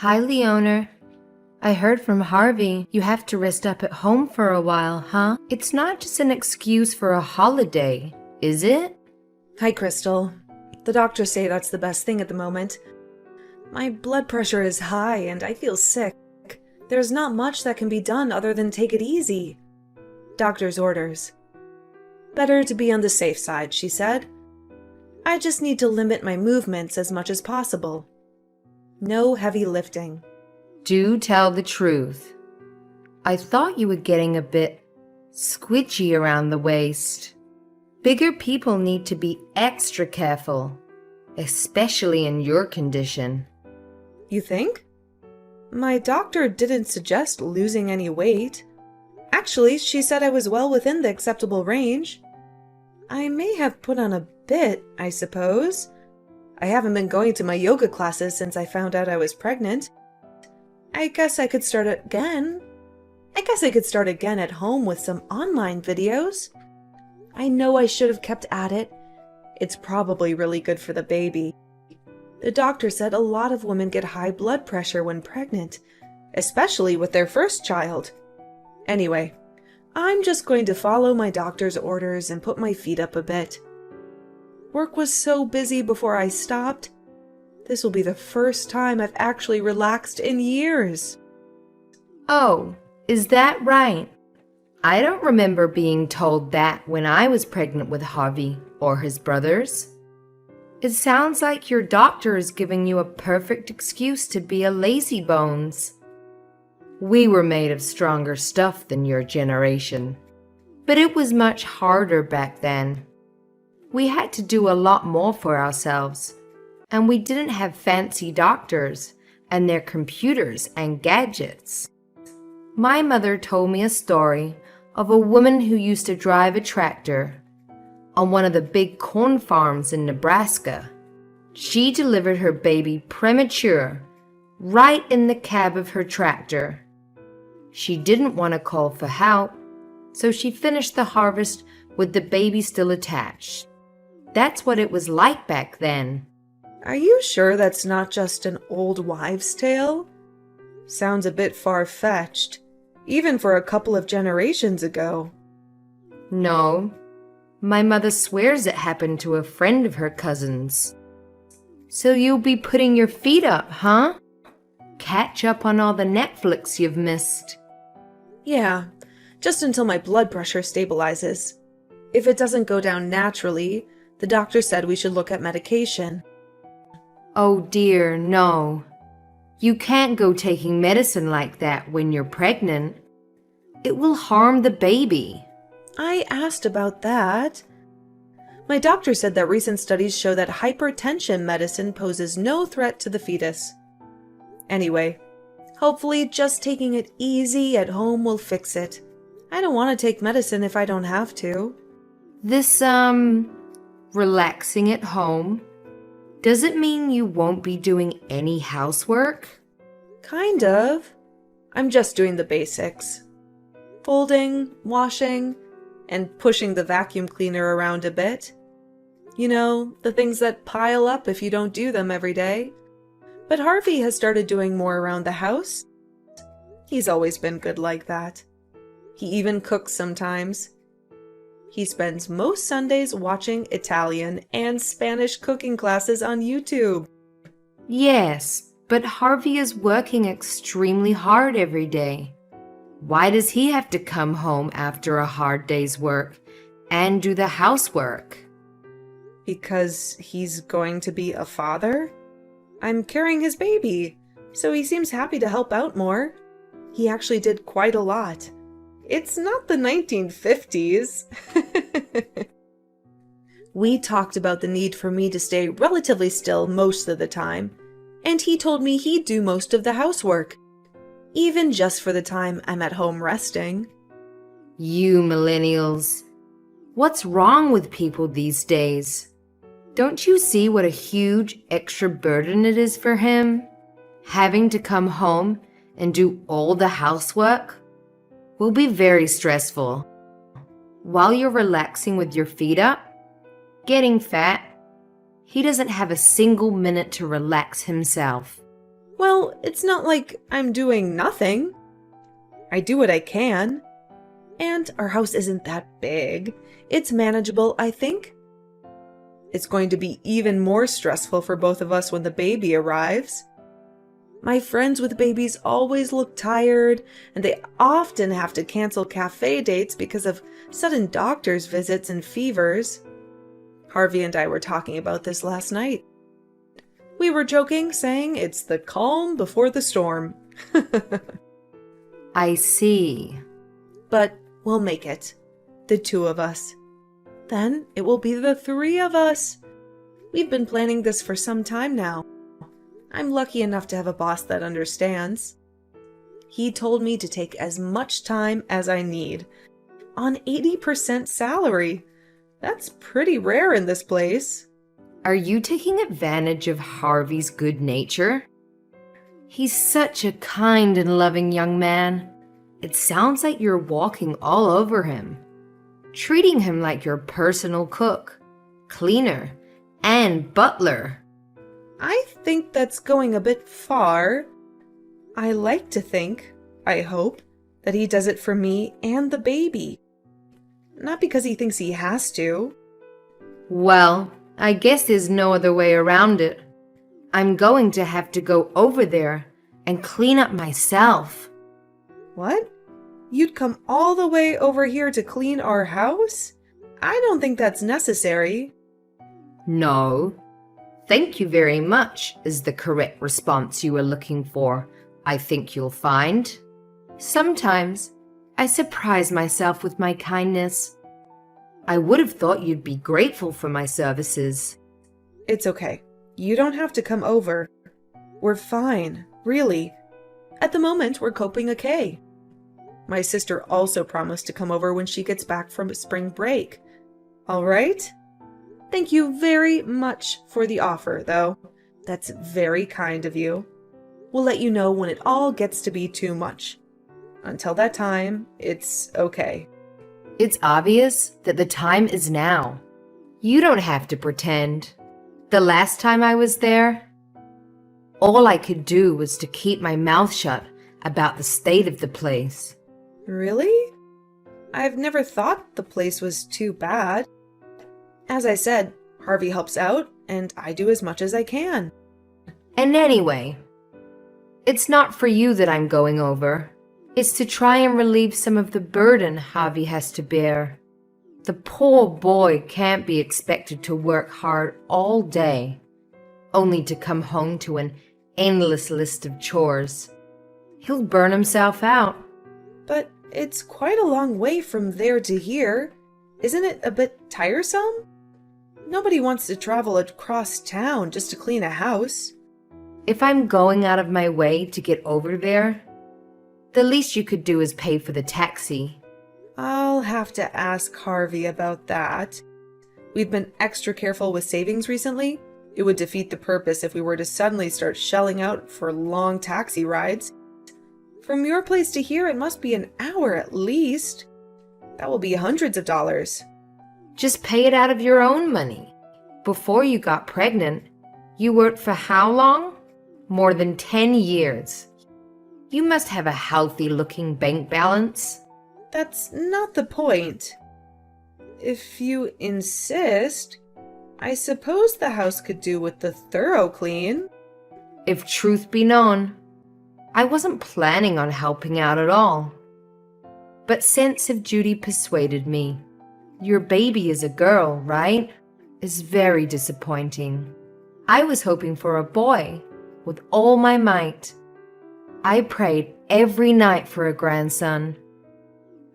Hi, Leona. I heard from Harvey you have to rest up at home for a while, huh? It's not just an excuse for a holiday, is it? Hi, Crystal. The doctors say that's the best thing at the moment. My blood pressure is high and I feel sick. There's not much that can be done other than take it easy. Doctor's orders. Better to be on the safe side, she said. I just need to limit my movements as much as possible. No heavy lifting. Do tell the truth. I thought you were getting a bit squidgy around the waist. Bigger people need to be extra careful, especially in your condition. You think? My doctor didn't suggest losing any weight. Actually, she said I was well within the acceptable range. I may have put on a bit, I suppose. I haven't been going to my yoga classes since I found out I was pregnant. I guess I could start again. At home with some online videos. I know I should have kept at it. It's probably really good for the baby. The doctor said a lot of women get high blood pressure when pregnant, especially with their first child. Anyway, I'm just going to follow my doctor's orders and put my feet up a bit. Work was so busy before I stopped. This will be the first time I've actually relaxed in years. Oh, is that right? I don't remember being told that when I was pregnant with Harvey or his brothers. It sounds like your doctor is giving you a perfect excuse to be a lazybones. We were made of stronger stuff than your generation, but it was much harder back then. We had to do a lot more for ourselves, and we didn't have fancy doctors and their computers and gadgets. My mother told me a story of a woman who used to drive a tractor on one of the big corn farms in Nebraska. She delivered her baby premature right in the cab of her tractor. She didn't want to call for help, so she finished the harvest with the baby still attached. That's what it was like back then. Are you sure that's not just an old wives' tale? Sounds a bit far-fetched, even for a couple of generations ago. No, my mother swears it happened to a friend of her cousin's. So you'll be putting your feet up, huh? Catch up on all the Netflix you've missed. Yeah, just until my blood pressure stabilizes. If it doesn't go down naturally, the doctor said we should look at medication. Oh dear, no. You can't go taking medicine like that when you're pregnant. It will harm the baby. I asked about that. My doctor said that recent studies show that hypertension medicine poses no threat to the fetus. Anyway, hopefully just taking it easy at home will fix it. I don't want to take medicine if I don't have to. This, relaxing at home, does it mean you won't be doing any housework? Kind of. I'm just doing the basics. Folding, washing, and pushing the vacuum cleaner around a bit. You know, the things that pile up if you don't do them every day. But Harvey has started doing more around the house. He's always been good like that. He even cooks sometimes. He spends most Sundays watching Italian and Spanish cooking classes on YouTube. Yes, but Harvey is working extremely hard every day. Why does he have to come home after a hard day's work and do the housework? Because he's going to be a father? I'm carrying his baby, so he seems happy to help out more. He actually did quite a lot. It's not the 1950s. We talked about the need for me to stay relatively still most of the time, and he told me he'd do most of the housework, even just for the time I'm at home resting. You millennials. What's wrong with people these days? Don't you see what a huge extra burden it is for him? Having to come home and do all the housework will be very stressful. While you're relaxing with your feet up, getting fat, he doesn't have a single minute to relax himself. Well, it's not like I'm doing nothing. I do what I can. And our house isn't that big. It's manageable, I think. It's going to be even more stressful for both of us when the baby arrives. My friends with babies always look tired, and they often have to cancel cafe dates because of sudden doctor's visits and fevers. Harvey and I were talking about this last night. We were joking, saying it's the calm before the storm. I see. But we'll make it. The two of us. Then it will be the three of us. We've been planning this for some time now. I'm lucky enough to have a boss that understands. He told me to take as much time as I need. On 80% salary. That's pretty rare in this place. Are you taking advantage of Harvey's good nature? He's such a kind and loving young man. It sounds like you're walking all over him, treating him like your personal cook, cleaner, and butler. I think that's going a bit far. I like to think, I hope, that he does it for me and the baby. Not because he thinks he has to. Well, I guess there's no other way around it. I'm going to have to go over there and clean up myself. What? You'd come all the way over here to clean our house? I don't think that's necessary. No. Thank you very much is the correct response you were looking for, I think you'll find. Sometimes I surprise myself with my kindness. I would have thought you'd be grateful for my services. It's okay. You don't have to come over. We're fine, really. At the moment, we're coping okay. My sister also promised to come over when she gets back from spring break. All right? Thank you very much for the offer, though. That's very kind of you. We'll let you know when it all gets to be too much. Until that time, it's okay. It's obvious that the time is now. You don't have to pretend. The last time I was there, all I could do was to keep my mouth shut about the state of the place. Really? I've never thought the place was too bad. As I said, Harvey helps out, and I do as much as I can. And anyway, it's not for you that I'm going over. It's to try and relieve some of the burden Harvey has to bear. The poor boy can't be expected to work hard all day, only to come home to an endless list of chores. He'll burn himself out. But it's quite a long way from there to here. Isn't it a bit tiresome? Nobody wants to travel across town just to clean a house. If I'm going out of my way to get over there, the least you could do is pay for the taxi. I'll have to ask Harvey about that. We've been extra careful with savings recently. It would defeat the purpose if we were to suddenly start shelling out for long taxi rides. From your place to here, it must be an hour at least. That will be hundreds of dollars. Just pay it out of your own money. Before you got pregnant, you worked for how long? More than 10 years. You must have a healthy-looking bank balance. That's not the point. If you insist, I suppose the house could do with the thorough clean. If truth be known, I wasn't planning on helping out at all. But sense of duty persuaded me. Your baby is a girl, right? Is very disappointing. I was hoping for a boy with all my might. I prayed every night for a grandson.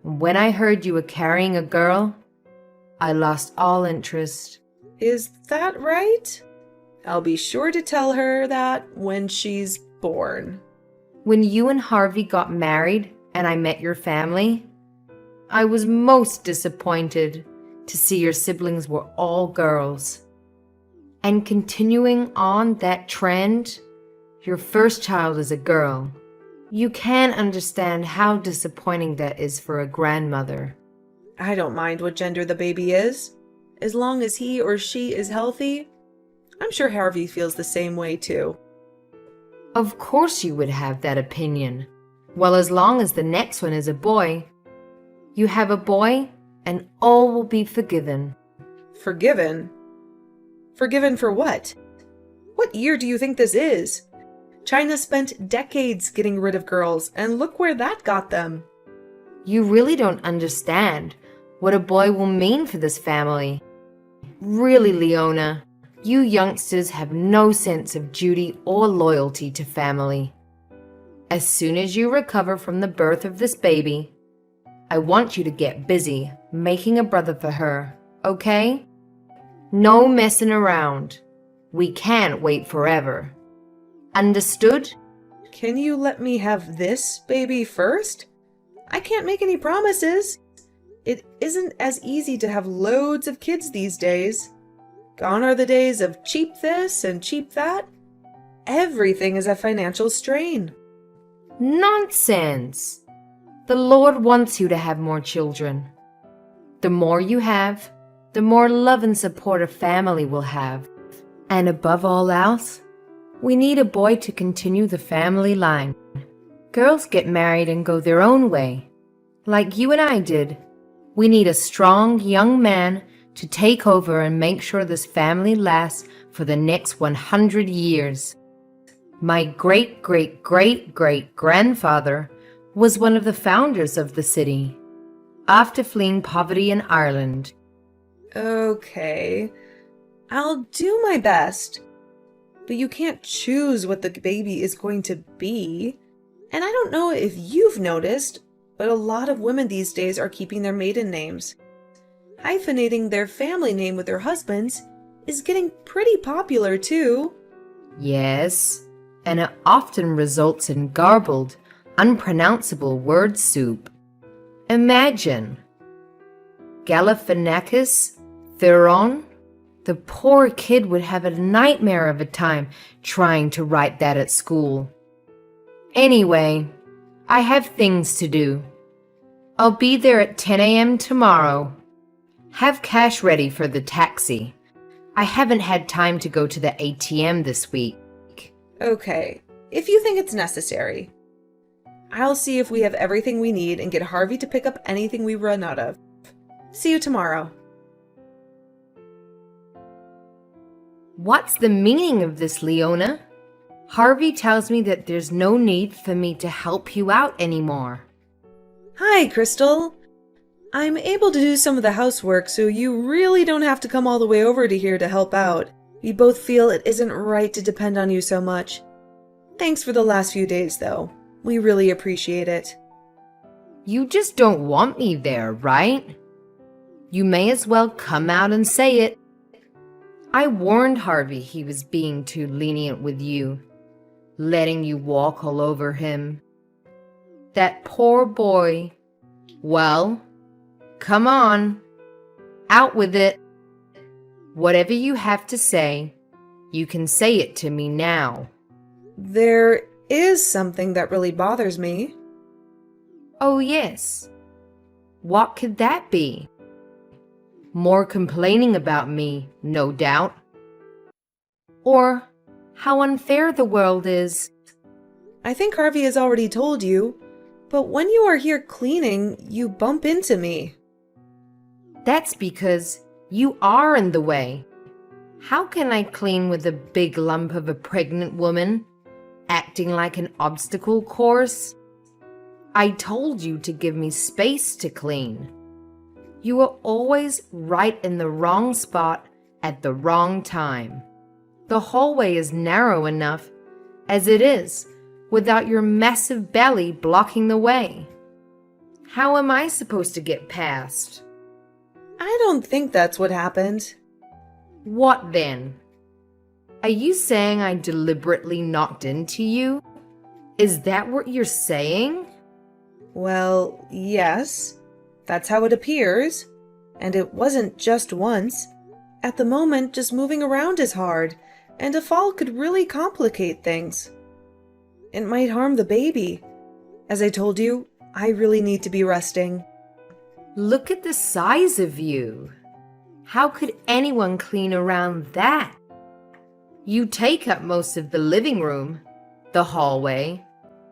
When I heard you were carrying a girl, I lost all interest. Is that right? I'll be sure to tell her that when she's born. When you and Harvey got married and I met your family, I was most disappointed to see your siblings were all girls. And continuing on that trend, your first child is a girl. You can understand how disappointing that is for a grandmother. I don't mind what gender the baby is. As long as he or she is healthy, I'm sure Harvey feels the same way too. Of course you would have that opinion. Well, as long as the next one is a boy, you have a boy and all will be forgiven. Forgiven? Forgiven for what? What year do you think this is? China spent decades getting rid of girls, and look where that got them. You really don't understand what a boy will mean for this family. Really, Leona, you youngsters have no sense of duty or loyalty to family. As soon as you recover from the birth of this baby, I want you to get busy making a brother for her, okay? No messing around. We can't wait forever. Understood? Can you let me have this baby first? I can't make any promises. It isn't as easy to have loads of kids these days. Gone are the days of cheap this and cheap that. Everything is a financial strain. Nonsense! The Lord wants you to have more children. The more you have, the more love and support a family will have. And above all else, we need a boy to continue the family line. Girls get married and go their own way, like you and I did. We need a strong young man to take over and make sure this family lasts for the next 100 years. My great-great-great-great-grandfather was one of the founders of the city, after fleeing poverty in Ireland. Okay, I'll do my best. But you can't choose what the baby is going to be. And I don't know if you've noticed, but a lot of women these days are keeping their maiden names. Hyphenating their family name with their husband's is getting pretty popular too. Yes, and it often results in garbled, unpronounceable word soup. Imagine Galifianakis Theron. The poor kid would have a nightmare of a time trying to write that at school. Anyway, I have things to do. I'll be there at 10 a.m. tomorrow. Have cash ready for the taxi. I haven't had time to go to the ATM this week. Okay, if you think it's necessary. I'll see if we have everything we need and get Harvey to pick up anything we run out of. See you tomorrow. What's the meaning of this, Leona? Harvey tells me that there's no need for me to help you out anymore. Hi, Crystal. I'm able to do some of the housework, so you really don't have to come all the way over to here to help out. We both feel it isn't right to depend on you so much. Thanks for the last few days, though. We really appreciate it. You just don't want me there, right? You may as well come out and say it. I warned Harvey he was being too lenient with you, letting you walk all over him. That poor boy. Well, come on, out with it. Whatever you have to say, you can say it to me now. There is something that really bothers me. Oh, yes. What could that be? More complaining about me, no doubt. Or how unfair the world is. I think Harvey has already told you, but when you are here cleaning, you bump into me. That's because you are in the way. How can I clean with a big lump of a pregnant woman, acting like an obstacle course? I told you to give me space to clean. You are always right in the wrong spot at the wrong time. The hallway is narrow enough as it is without your massive belly blocking the way. How am I supposed to get past? I don't think that's what happened. What then? Are you saying I deliberately knocked into you? Is that what you're saying? Well, yes. That's how it appears. And it wasn't just once. At the moment, just moving around is hard, and a fall could really complicate things. It might harm the baby. As I told you, I really need to be resting. Look at the size of you. How could anyone clean around that? You take up most of the living room, the hallway,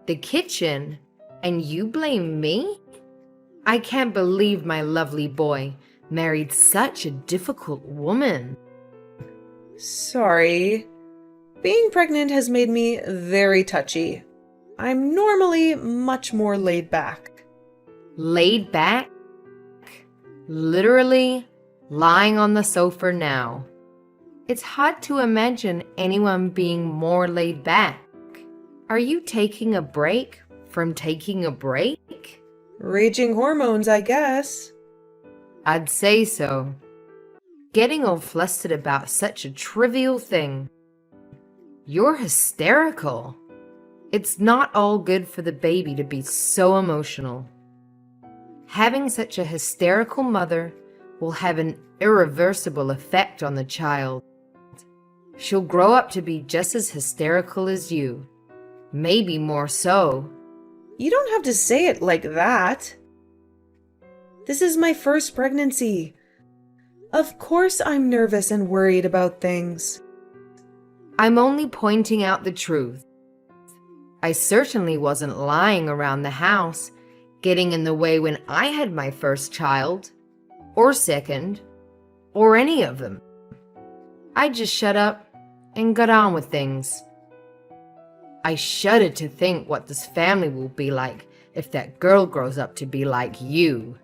the kitchen, and you blame me? I can't believe my lovely boy married such a difficult woman. Sorry. Being pregnant has made me very touchy. I'm normally much more laid back. Laid back? Literally lying on the sofa now. It's hard to imagine anyone being more laid back. Are you taking a break from taking a break? Raging hormones, I guess. I'd say so. Getting all flustered about such a trivial thing. You're hysterical. It's not all good for the baby to be so emotional. Having such a hysterical mother will have an irreversible effect on the child. She'll grow up to be just as hysterical as you. Maybe more so. You don't have to say it like that. This is my first pregnancy. Of course I'm nervous and worried about things. I'm only pointing out the truth. I certainly wasn't lying around the house, getting in the way when I had my first child, or second, or any of them. I just shut up and got on with things. I shudder to think what this family will be like if that girl grows up to be like you.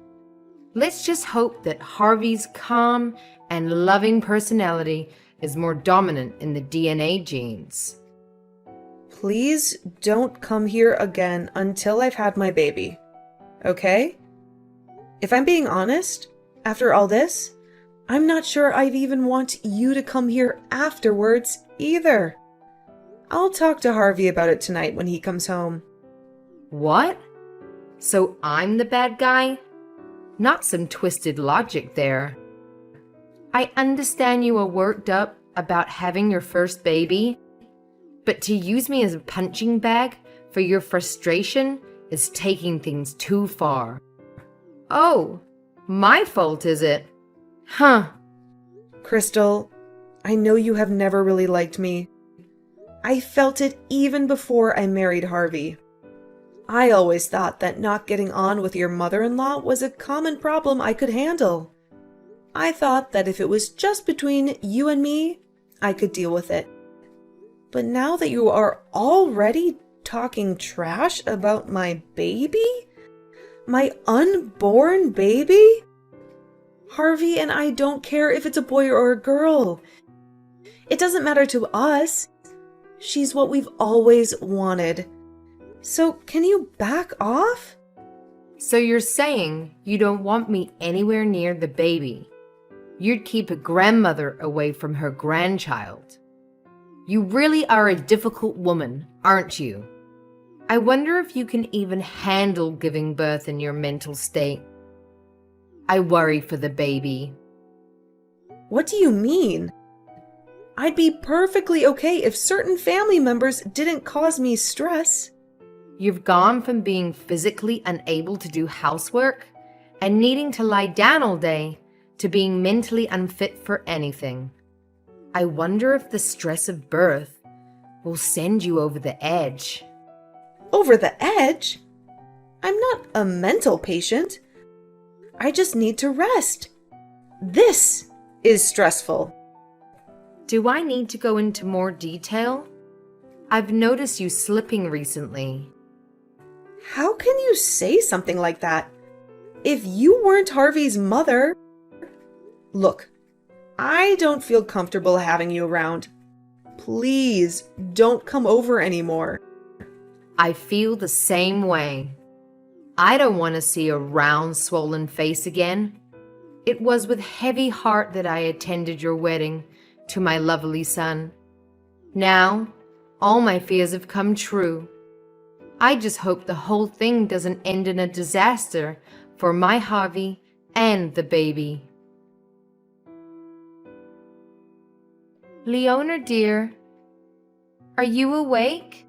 Let's just hope that Harvey's calm and loving personality is more dominant in the DNA genes. Please don't come here again until I've had my baby. Okay? If I'm being honest, after all this, I'm not sure I even want you to come here afterwards either. I'll talk to Harvey about it tonight when he comes home. What? So I'm the bad guy? Not some twisted logic there. I understand you are worked up about having your first baby, but to use me as a punching bag for your frustration is taking things too far. Oh, my fault, is it? Huh. Crystal, I know you have never really liked me. I felt it even before I married Harvey. I always thought that not getting on with your mother-in-law was a common problem I could handle. I thought that if it was just between you and me, I could deal with it. But now that you are already talking trash about my baby? My unborn baby? Harvey and I don't care if it's a boy or a girl. It doesn't matter to us. She's what we've always wanted. So can you back off? So you're saying you don't want me anywhere near the baby. You'd keep a grandmother away from her grandchild. You really are a difficult woman, aren't you? I wonder if you can even handle giving birth in your mental state. I worry for the baby. What do you mean? I'd be perfectly okay if certain family members didn't cause me stress. You've gone from being physically unable to do housework and needing to lie down all day to being mentally unfit for anything. I wonder if the stress of birth will send you over the edge. Over the edge? I'm not a mental patient. I just need to rest. This is stressful. Do I need to go into more detail? I've noticed you slipping recently. How can you say something like that? If you weren't Harvey's mother... Look, I don't feel comfortable having you around. Please don't come over anymore. I feel the same way. I don't want to see a round, swollen face again. It was with heavy heart that I attended your wedding to my lovely son. Now, all my fears have come true. I just hope the whole thing doesn't end in a disaster for my Harvey and the baby. Leona, dear, are you awake?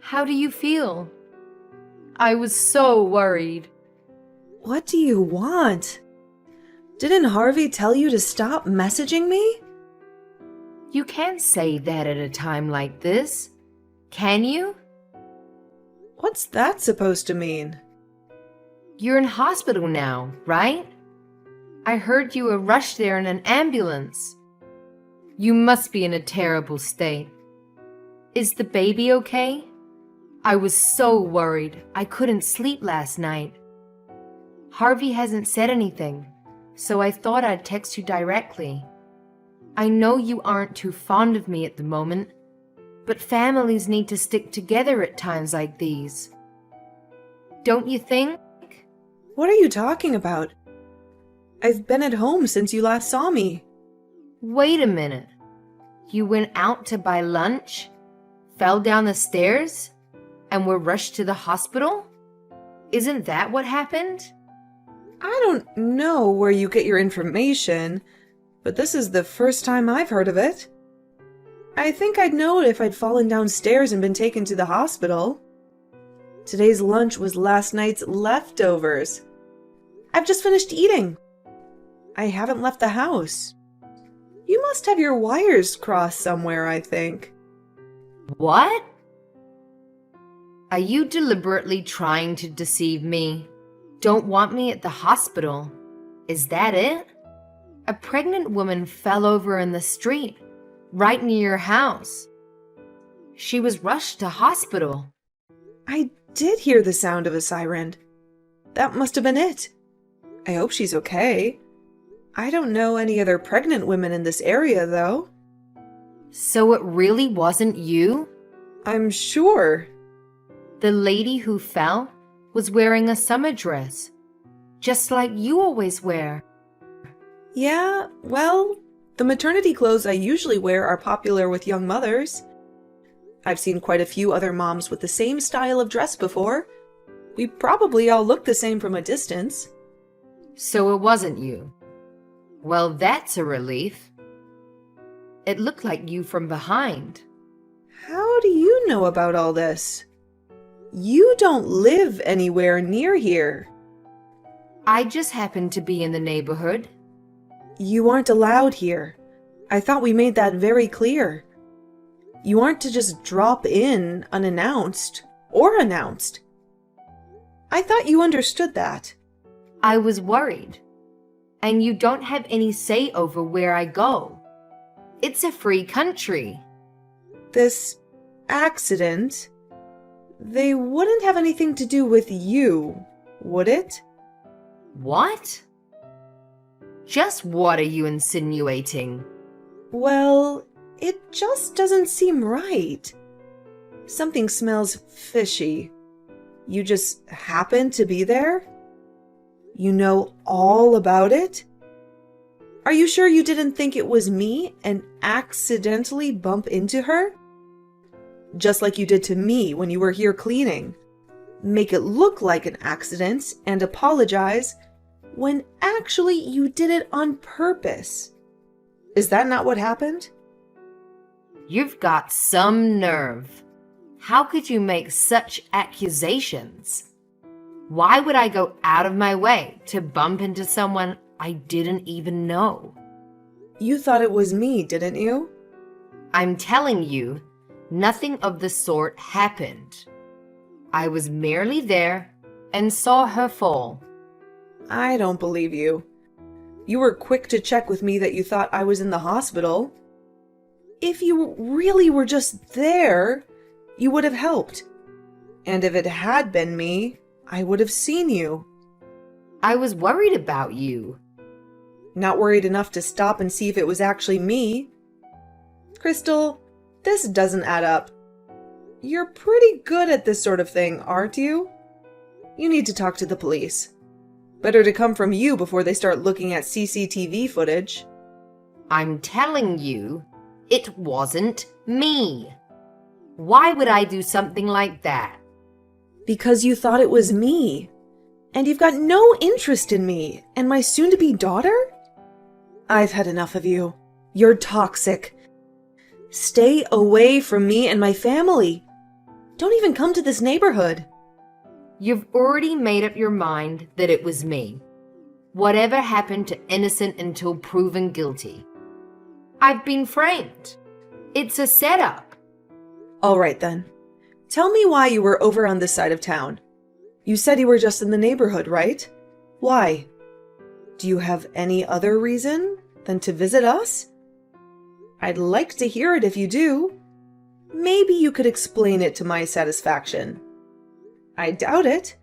How do you feel? I was so worried. What do you want? Didn't Harvey tell you to stop messaging me? You can't say that at a time like this. Can you? What's that supposed to mean? You're in hospital now, right? I heard you were rushed there in an ambulance. You must be in a terrible state. Is the baby okay? I was so worried. I couldn't sleep last night. Harvey hasn't said anything, so I thought I'd text you directly. I know you aren't too fond of me at the moment, but families need to stick together at times like these. Don't you think? What are you talking about? I've been at home since you last saw me. Wait a minute. You went out to buy lunch, fell down the stairs, and were rushed to the hospital? Isn't that what happened? I don't know where you get your information, but this is the first time I've heard of it. I think I'd know it if I'd fallen downstairs and been taken to the hospital. Today's lunch was last night's leftovers. I've just finished eating. I haven't left the house. You must have your wires crossed somewhere, I think. What? Are you deliberately trying to deceive me? Don't want me at the hospital? Is that it? A pregnant woman fell over in the street, right near your house. She was rushed to hospital. I did hear the sound of a siren. That must have been it. I hope she's okay. I don't know any other pregnant women in this area, though. So it really wasn't you? I'm sure. The lady who fell was wearing a summer dress, just like you always wear. Yeah, well, the maternity clothes I usually wear are popular with young mothers. I've seen quite a few other moms with the same style of dress before. We probably all look the same from a distance. So it wasn't you. Well, that's a relief. It looked like you from behind. How do you know about all this? You don't live anywhere near here. I just happened to be in the neighborhood. You aren't allowed here. I thought we made that very clear. You aren't to just drop in unannounced or announced. I thought you understood that. I was worried. And you don't have any say over where I go. It's a free country. This accident, they wouldn't have anything to do with you, would it? What? Just what are you insinuating? Well, it just doesn't seem right. Something smells fishy. You just happen to be there? You know all about it? Are you sure you didn't think it was me and accidentally bump into her? Just like you did to me when you were here cleaning. Make it look like an accident and apologize when actually you did it on purpose. Is that not what happened? You've got some nerve. How could you make such accusations? Why would I go out of my way to bump into someone I didn't even know? You thought it was me, didn't you? I'm telling you, nothing of the sort happened. I was merely there and saw her fall. I don't believe you. You were quick to check with me that you thought I was in the hospital. If you really were just there, you would have helped. And if it had been me, I would have seen you. I was worried about you. Not worried enough to stop and see if it was actually me. Crystal, this doesn't add up. You're pretty good at this sort of thing, aren't you? You need to talk to the police. Better to come from you before they start looking at CCTV footage. I'm telling you, it wasn't me. Why would I do something like that? Because you thought it was me. And you've got no interest in me and my soon-to-be daughter? I've had enough of you. You're toxic. Stay away from me and my family. Don't even come to this neighborhood. You've already made up your mind that it was me. Whatever happened to innocent until proven guilty? I've been framed. It's a setup. All right then. Tell me why you were over on this side of town. You said you were just in the neighborhood, right? Why? Do you have any other reason than to visit us? I'd like to hear it if you do. Maybe you could explain it to my satisfaction. I doubt it,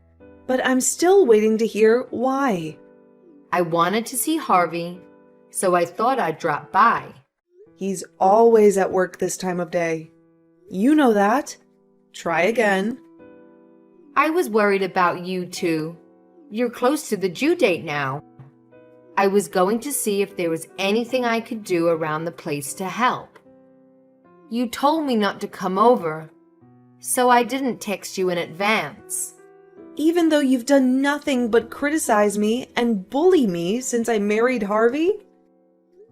but I'm still waiting to hear why. I wanted to see Harvey, so I thought I'd drop by. He's always at work this time of day. You know that. Try again. I was worried about you two. You're close to the due date now. I was going to see if there was anything I could do around the place to help. You told me not to come over, so I didn't text you in advance. Even though you've done nothing but criticize me and bully me since I married Harvey?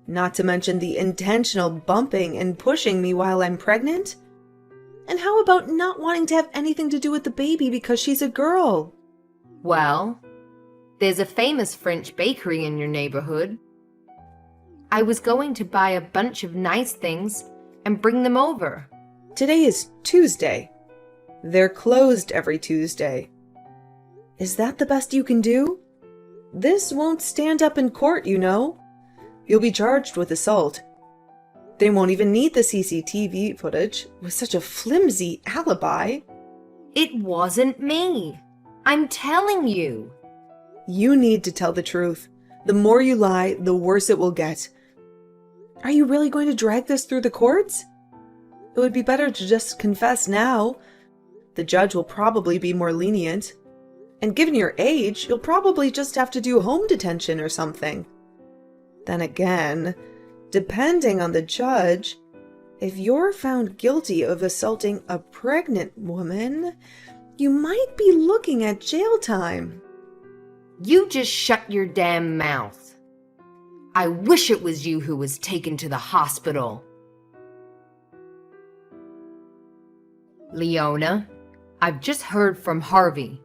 Not to mention the intentional bumping and pushing me while I'm pregnant? And how about not wanting to have anything to do with the baby because she's a girl? Well, there's a famous French bakery in your neighborhood. I was going to buy a bunch of nice things and bring them over. Today is Tuesday. They're closed every Tuesday. Is that the best you can do? This won't stand up in court, you know. You'll be charged with assault. They won't even need the CCTV footage with such a flimsy alibi. It wasn't me. I'm telling you. You need to tell the truth. The more you lie, the worse it will get. Are you really going to drag this through the courts? It would be better to just confess now. The judge will probably be more lenient. And given your age, you'll probably just have to do home detention or something. Then again, depending on the judge, if you're found guilty of assaulting a pregnant woman, you might be looking at jail time. You just shut your damn mouth. I wish it was you who was taken to the hospital. Leona, I've just heard from Harvey.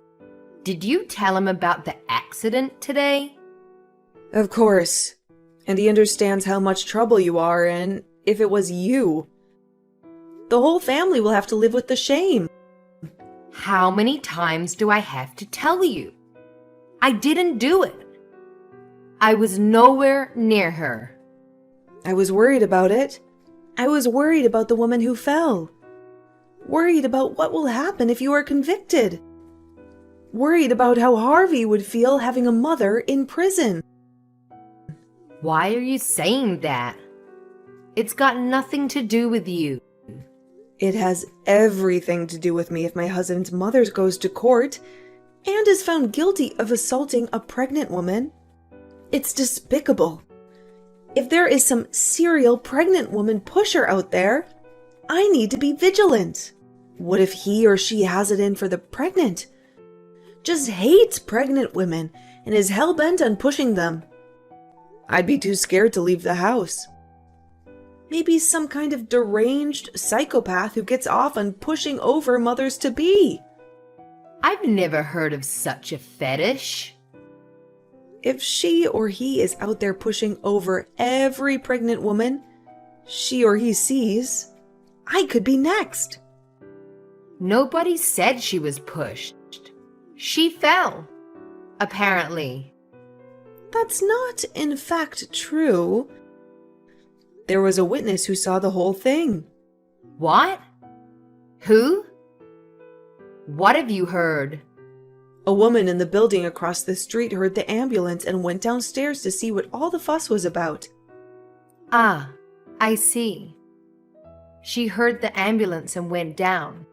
Did you tell him about the accident today? Of course. And he understands how much trouble you are in if it was you. The whole family will have to live with the shame. How many times do I have to tell you? I didn't do it. I was nowhere near her. I was worried about it. I was worried about the woman who fell. Worried about what will happen if you are convicted. Worried about how Harvey would feel having a mother in prison. Why are you saying that? It's got nothing to do with you. It has everything to do with me if my husband's mother goes to court and is found guilty of assaulting a pregnant woman. It's despicable. If there is some serial pregnant woman pusher out there, I need to be vigilant. What if he or she has it in for the pregnant? Just hates pregnant women and is hell-bent on pushing them. I'd be too scared to leave the house. Maybe some kind of deranged psychopath who gets off on pushing over mothers-to-be. I've never heard of such a fetish. If she or he is out there pushing over every pregnant woman she or he sees, I could be next. Nobody said she was pushed. She fell, apparently. That's not, in fact, true. There was a witness who saw the whole thing. What? Who? What have you heard? A woman in the building across the street heard the ambulance and went downstairs to see what all the fuss was about. Ah, I see. She heard the ambulance and went down.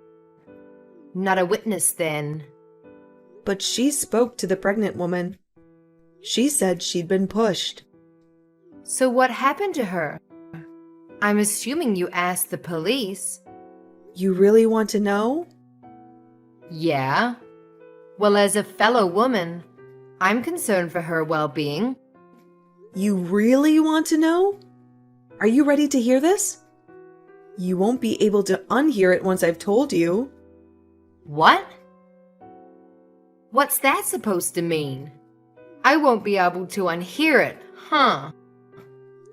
Not a witness then. But she spoke to the pregnant woman. She said she'd been pushed. So what happened to her? I'm assuming you asked the police. You really want to know? Yeah. Well, as a fellow woman, I'm concerned for her well-being. You really want to know? Are you ready to hear this? You won't be able to unhear it once I've told you. What? What's that supposed to mean? I won't be able to unhear it, huh?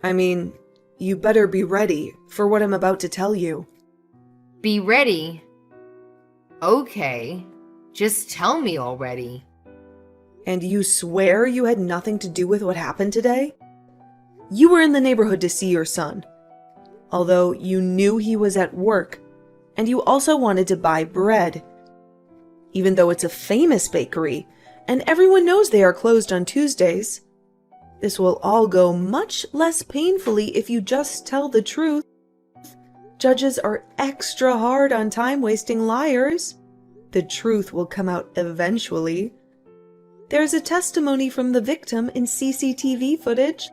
I mean, you better be ready for what I'm about to tell you. Be ready. Okay, just tell me already. And you swear you had nothing to do with what happened today? You were in the neighborhood to see your son, although you knew he was at work, and you also wanted to buy bread. Even though it's a famous bakery, and everyone knows they are closed on Tuesdays, this will all go much less painfully if you just tell the truth. Judges are extra hard on time-wasting liars. The truth will come out eventually. There's a testimony from the victim in CCTV footage.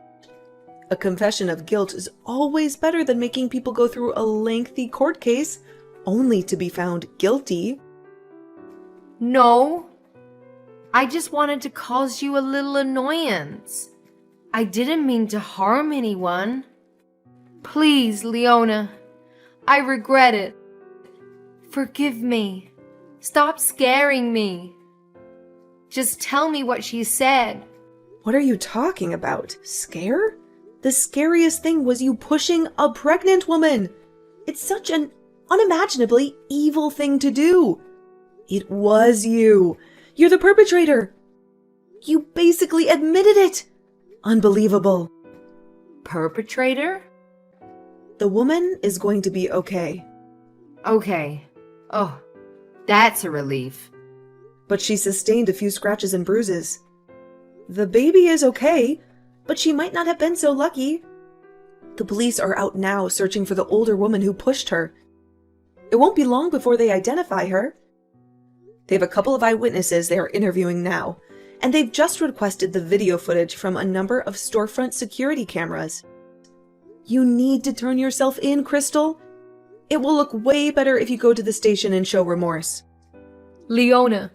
A confession of guilt is always better than making people go through a lengthy court case only to be found guilty. No, I just wanted to cause you a little annoyance. I didn't mean to harm anyone. Please, Leona, I regret it. Forgive me. Stop scaring me. Just tell me what she said. What are you talking about? Scare? The scariest thing was you pushing a pregnant woman. It's such an unimaginably evil thing to do. It was you. You're the perpetrator. You basically admitted it. Unbelievable. Perpetrator? The woman is going to be okay. Okay. Oh, that's a relief. But she sustained a few scratches and bruises. The baby is okay, but she might not have been so lucky. The police are out now searching for the older woman who pushed her. It won't be long before they identify her. They have a couple of eyewitnesses they are interviewing now, and they've just requested the video footage from a number of storefront security cameras. You need to turn yourself in, Crystal. It will look way better if you go to the station and show remorse. Leona,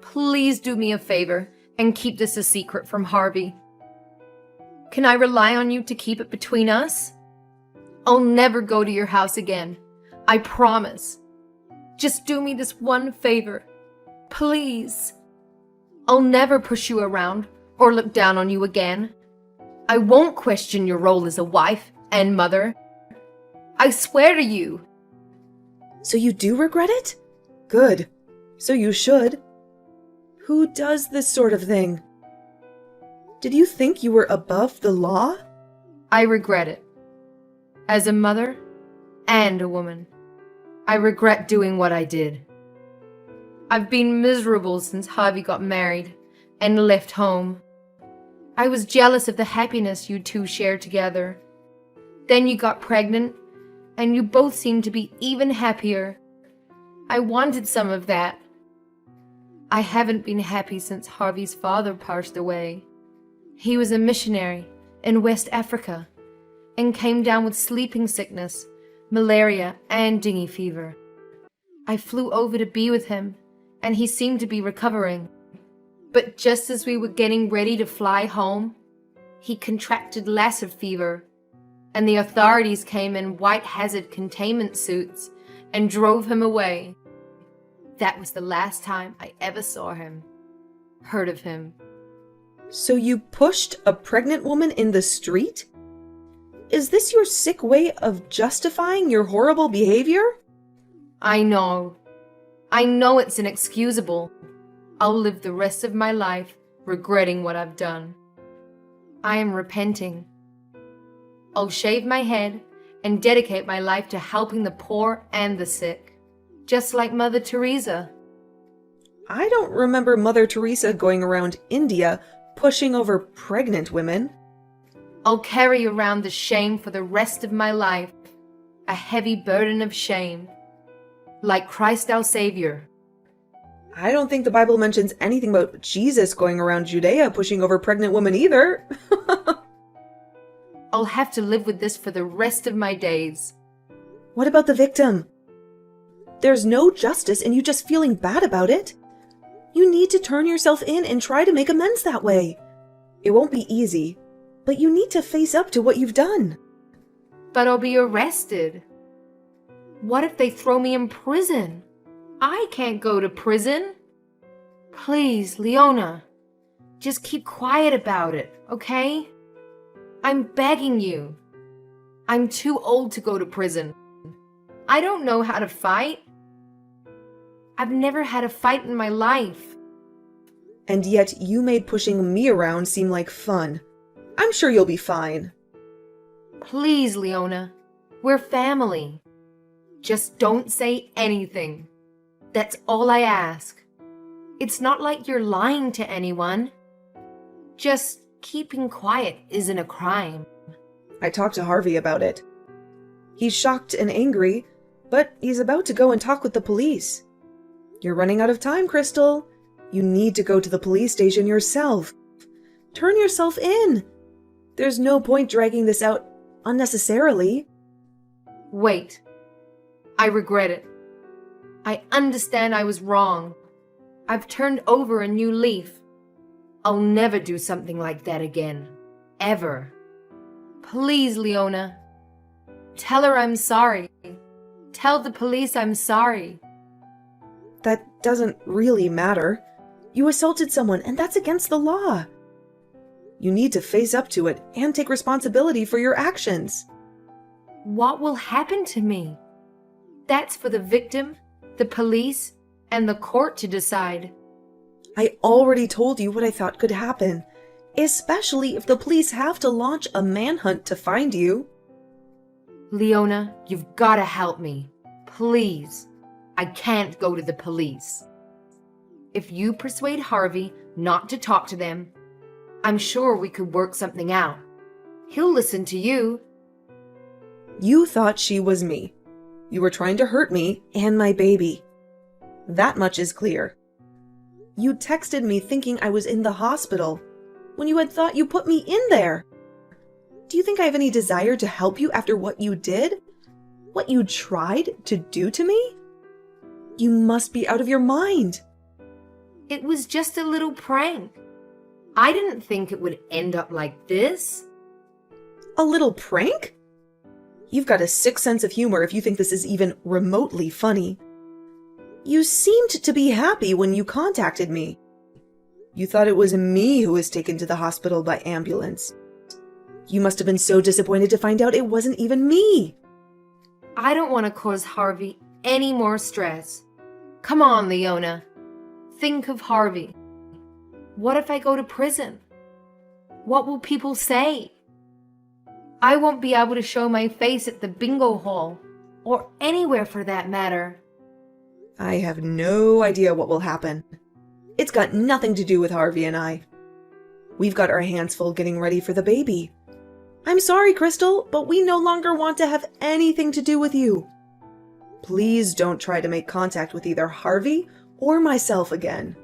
please do me a favor and keep this a secret from Harvey. Can I rely on you to keep it between us? I'll never go to your house again. I promise. Just do me this one favor. Please. I'll never push you around or look down on you again. I won't question your role as a wife and mother. I swear to you. So you do regret it? Good. So you should. Who does this sort of thing? Did you think you were above the law? I regret it. As a mother and a woman, I regret doing what I did. I've been miserable since Harvey got married and left home. I was jealous of the happiness you two shared together. Then you got pregnant, and you both seemed to be even happier. I wanted some of that. I haven't been happy since Harvey's father passed away. He was a missionary in West Africa and came down with sleeping sickness, malaria, and dengue fever. I flew over to be with him, and he seemed to be recovering. But just as we were getting ready to fly home, he contracted Lassa fever, and the authorities came in white hazard containment suits and drove him away. That was the last time I ever saw him, heard of him. So you pushed a pregnant woman in the street? Is this your sick way of justifying your horrible behavior? I know. I know it's inexcusable. I'll live the rest of my life regretting what I've done. I am repenting. I'll shave my head and dedicate my life to helping the poor and the sick, just like Mother Teresa. I don't remember Mother Teresa going around India pushing over pregnant women. I'll carry around the shame for the rest of my life, a heavy burden of shame, like Christ our Savior. I don't think the Bible mentions anything about Jesus going around Judea pushing over pregnant women either. I'll have to live with this for the rest of my days. What about the victim? There's no justice in you just feeling bad about it. You need to turn yourself in and try to make amends that way. It won't be easy, but you need to face up to what you've done. But I'll be arrested. What if they throw me in prison? I can't go to prison. Please, Leona, just keep quiet about it, okay? I'm begging you. I'm too old to go to prison. I don't know how to fight. I've never had a fight in my life. And yet you made pushing me around seem like fun. I'm sure you'll be fine. Please, Leona. We're family. Just don't say anything. That's all I ask. It's not like you're lying to anyone. Just keeping quiet isn't a crime. I talked to Harvey about it. He's shocked and angry, but he's about to go and talk with the police. You're running out of time, Crystal. You need to go to the police station yourself. Turn yourself in. There's no point dragging this out unnecessarily. Wait. I regret it. I understand I was wrong. I've turned over a new leaf. I'll never do something like that again. Ever. Please, Leona. Tell her I'm sorry. Tell the police I'm sorry. That doesn't really matter. You assaulted someone, and that's against the law. You need to face up to it and take responsibility for your actions. What will happen to me? That's for the victim, the police, and the court to decide. I already told you what I thought could happen, especially if the police have to launch a manhunt to find you. Leona, you've got to help me. Please. I can't go to the police. If you persuade Harvey not to talk to them, I'm sure we could work something out. He'll listen to you. You thought she was me. You were trying to hurt me and my baby. That much is clear. You texted me thinking I was in the hospital, when you had thought you put me in there. Do you think I have any desire to help you after what you did? What you tried to do to me? You must be out of your mind. It was just a little prank. I didn't think it would end up like this. A little prank? You've got a sick sense of humor if you think this is even remotely funny. You seemed to be happy when you contacted me. You thought it was me who was taken to the hospital by ambulance. You must have been so disappointed to find out it wasn't even me. I don't want to cause Harvey any more stress. Come on, Leona. Think of Harvey. What if I go to prison? What will people say? I won't be able to show my face at the bingo hall, or anywhere for that matter. I have no idea what will happen. It's got nothing to do with Harvey and I. We've got our hands full getting ready for the baby. I'm sorry, Crystal, but we no longer want to have anything to do with you. Please don't try to make contact with either Harvey or myself again.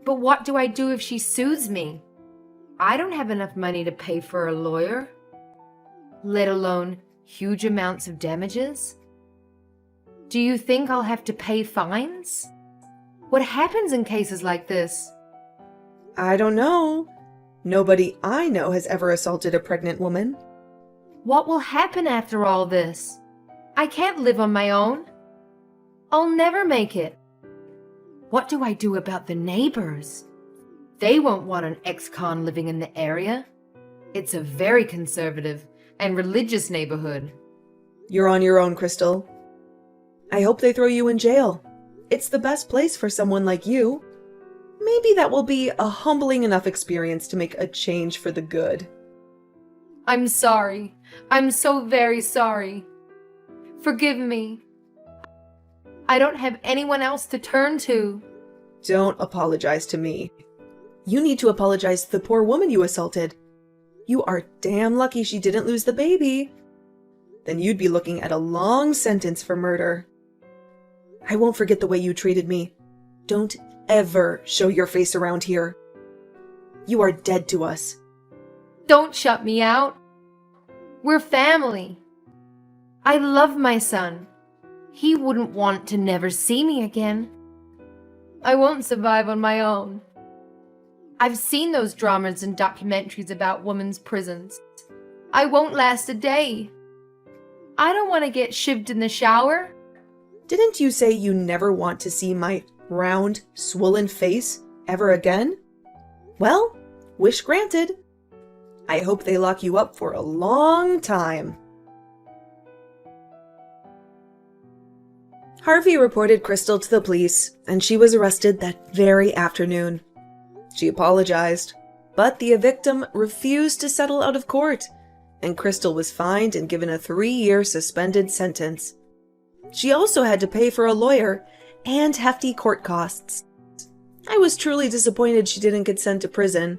But what do I do if she sues me? I don't have enough money to pay for a lawyer, let alone huge amounts of damages. Do you think I'll have to pay fines? What happens in cases like this? I don't know. Nobody I know has ever assaulted a pregnant woman. What will happen after all this? I can't live on my own. I'll never make it. What do I do about the neighbors? They won't want an ex-con living in the area. It's a very conservative and religious neighborhood. You're on your own, Crystal. I hope they throw you in jail. It's the best place for someone like you. Maybe that will be a humbling enough experience to make a change for the good. I'm sorry. I'm so very sorry. Forgive me. I don't have anyone else to turn to. Don't apologize to me. You need to apologize to the poor woman you assaulted. You are damn lucky she didn't lose the baby. Then you'd be looking at a long sentence for murder. I won't forget the way you treated me. Don't ever show your face around here. You are dead to us. Don't shut me out. We're family. I love my son. He wouldn't want to never see me again. I won't survive on my own. I've seen those dramas and documentaries about women's prisons. I won't last a day. I don't want to get shivved in the shower. Didn't you say you never want to see my round, swollen face ever again? Well, wish granted. I hope they lock you up for a long time. Harvey reported Crystal to the police, and she was arrested that very afternoon. She apologized, but the victim refused to settle out of court, and Crystal was fined and given a 3-year suspended sentence. She also had to pay for a lawyer and hefty court costs. I was truly disappointed she didn't get sent to prison,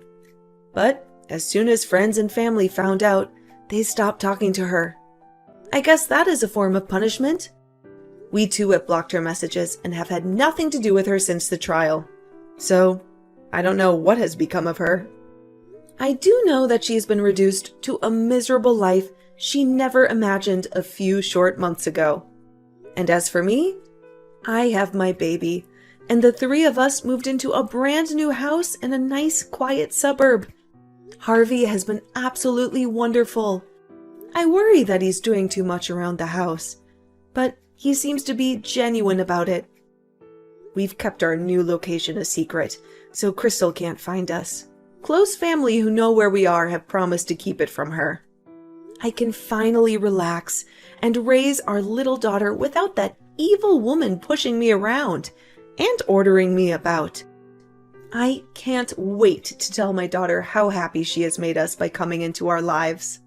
but as soon as friends and family found out, they stopped talking to her. I guess that is a form of punishment. We too have blocked her messages and have had nothing to do with her since the trial. So, I don't know what has become of her. I do know that she has been reduced to a miserable life she never imagined a few short months ago. And as for me, I have my baby, and the 3 of us moved into a brand new house in a nice, quiet suburb. Harvey has been absolutely wonderful. I worry that he's doing too much around the house, but he seems to be genuine about it. We've kept our new location a secret, so Crystal can't find us. Close family who know where we are have promised to keep it from her. I can finally relax and raise our little daughter without that evil woman pushing me around and ordering me about. I can't wait to tell my daughter how happy she has made us by coming into our lives.